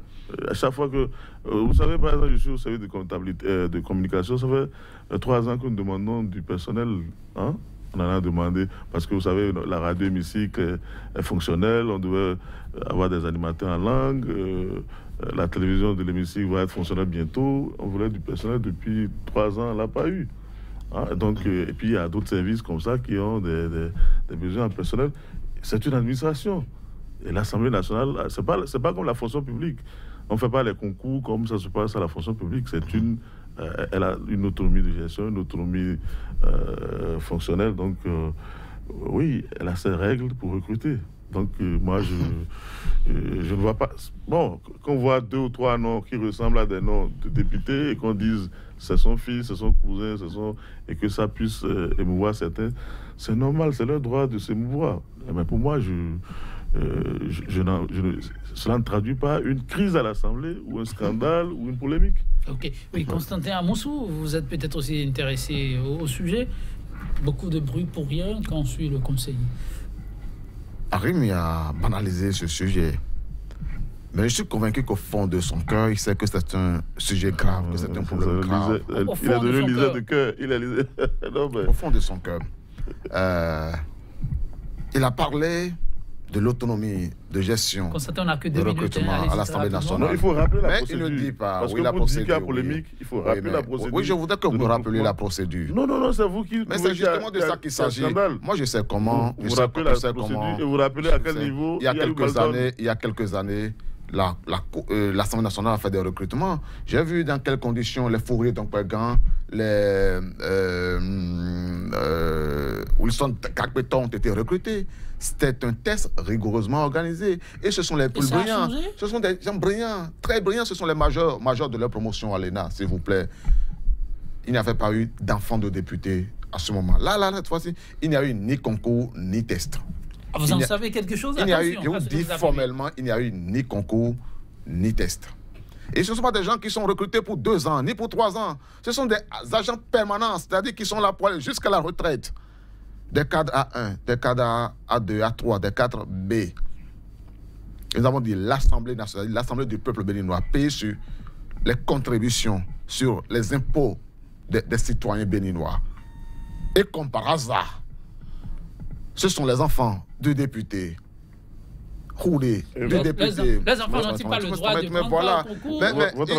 À chaque fois que... vous savez, par exemple, je suis au service de comptabilité, de communication, ça fait 3 ans que nous demandons du personnel. Hein? On en a demandé, parce que vous savez, la radio hémicycle est fonctionnelle, on devait avoir des animateurs en langue, la télévision de l'hémicycle va être fonctionnelle bientôt. On voulait du personnel depuis 3 ans, on ne l'a pas eu. Hein? Donc, et puis il y a d'autres services comme ça qui ont des besoins en personnel. C'est une administration. Et l'Assemblée nationale, c'est pas comme la fonction publique. On ne fait pas les concours comme ça se passe à la fonction publique. Elle a une autonomie de gestion, une autonomie fonctionnelle. Donc, oui, elle a ses règles pour recruter. Donc, moi, je ne vois pas... Bon, qu'on voit 2 ou 3 noms qui ressemblent à des noms de députés et qu'on dise c'est son fils, c'est son cousin, et que ça puisse émouvoir certains, c'est normal, c'est leur droit de s'émouvoir. Mais pour moi, cela ne traduit pas une crise à l'Assemblée ou un scandale ou une polémique. Ok. Oui, Constantin Amoussou, vous êtes peut-être aussi intéressé au sujet. Beaucoup de bruit pour rien quand suit le conseiller. Arimi a banalisé ce sujet. Mais je suis convaincu qu'au fond de son cœur, il sait que c'est un sujet grave, que c'est un problème grave. Il a donné liseur de cœur. Au fond de son cœur. Il a parlé de l'autonomie de gestion de recrutement à l'Assemblée nationale. Il faut rappeler la Mais procédure. il ne dit pas. Parce oui, que la procédure. Polémique, il faut rappeler la procédure. Oui, je voudrais que vous me rappeliez la procédure. Non, c'est vous qui... Mais c'est justement de ça qu'il s'agit. Moi, je sais comment. Vous rappelez la procédure et vous rappelez à quel niveau... Il y a quelques années, l'Assemblée nationale a fait des recrutements. J'ai vu dans quelles conditions les fourriers d'Ompégan, les Wilson Kakbeton ont été recrutés. C'était un test rigoureusement organisé. Et ce sont les plus brillants. Ce sont des gens brillants, très brillants. Ce sont les majors de leur promotion à l'ENA, s'il vous plaît. Il n'y avait pas eu d'enfants de députés à ce moment. Là, cette fois-ci, il n'y a eu ni concours, ni test. Vous en savez quelque chose? Je vous dis formellement, il n'y a eu ni concours, ni test. Et ce ne sont pas des gens qui sont recrutés pour 2 ans, ni pour 3 ans. Ce sont des agents permanents, c'est-à-dire qui sont là pour aller jusqu'à la retraite. Des cadres A1, des cadres A2, A3, des cadres B. Nous avons dit l'Assemblée nationale, l'Assemblée du peuple béninois, paye sur les contributions, sur les impôts des citoyens béninois. Et comme par hasard, ce sont les enfants de députés roulés, de députés. Les enfants n'ont-ils pas le droit de prendre un concours? Mais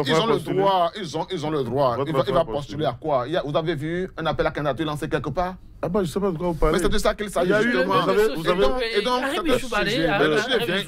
ils ont le droit, ils ont le droit. Il va postuler à quoi? Vous avez vu un appel à candidature lancé quelque part? Ah ben, je ne sais pas de quoi vous parlez. Mais c'est de ça qu'il s'agit justement. Et donc, le sujet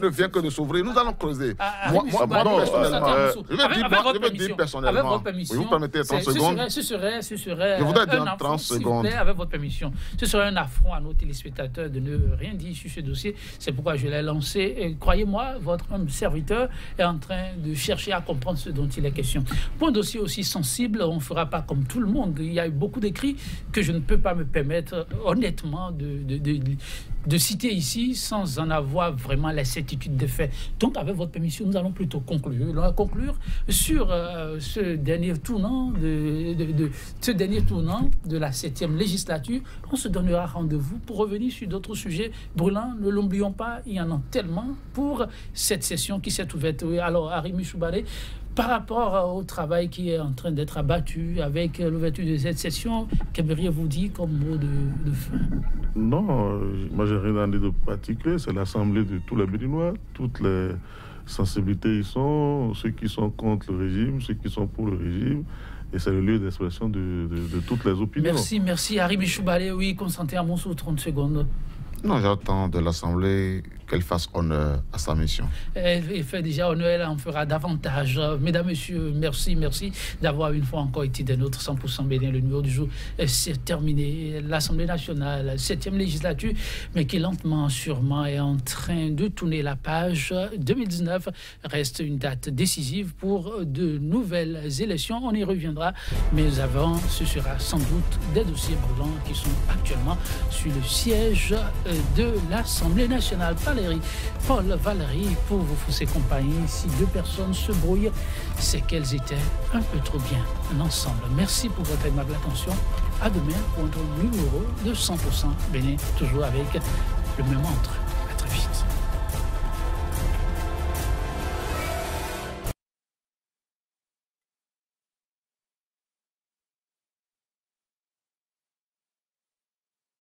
ne vient que de s'ouvrir. Nous allons creuser. Moi, je vais dire personnellement. Avec votre permission. Vous permettez 30 secondes? Ce serait je voudrais dire en 30 secondes. Avec votre permission. Ce serait un affront à nos téléspectateurs de ne rien dire sur ce dossier. C'est pourquoi je l'ai lancé. Et croyez-moi, votre serviteur est en train de chercher à comprendre ce dont il est question. Pour un dossier aussi sensible, on ne fera pas comme tout le monde. Il y a eu beaucoup d'écrits que je ne peux pas me permettre honnêtement de citer ici sans en avoir vraiment la certitude des faits. Donc, avec votre permission, nous allons plutôt conclure. On va conclure sur ce dernier tournant de la 7e législature. On se donnera rendez-vous pour revenir sur d'autres sujets brûlants. Ne l'oublions pas, il y en a tellement pour cette session qui s'est ouverte. Alors, Arimi Soubaré, par rapport au travail qui est en train d'être abattu avec l'ouverture de cette session, qu'aimeriez-vous dire comme mot de fin? Non, moi j'ai rien à dire de particulier. C'est l'assemblée de tous les Béninois, toutes les sensibilités y sont, ceux qui sont contre le régime, ceux qui sont pour le régime. Et c'est le lieu d'expression de toutes les opinions. Merci. Arimi Soubaré, oui, Constantin Amonsou, 30 secondes. Non, j'attends de l'Assemblée qu'elle fasse honneur à sa mission. Elle fait déjà honneur, elle en fera davantage. Mesdames, Messieurs, merci d'avoir une fois encore été des nôtres 100% bénin. Le numéro du jour c'est terminé. L'Assemblée nationale, 7e législature, mais qui lentement, sûrement est en train de tourner la page. 2019 reste une date décisive pour de nouvelles élections. On y reviendra, mais avant, ce sera sans doute des dossiers brûlants qui sont actuellement sur le siège de l'Assemblée nationale. Paul Valérie, pour vous fausser compagnie, si deux personnes se brouillent, c'est qu'elles étaient un peu trop bien ensemble. Merci pour votre aimable attention. À demain pour un numéro de 100% bénin, toujours avec le même entre.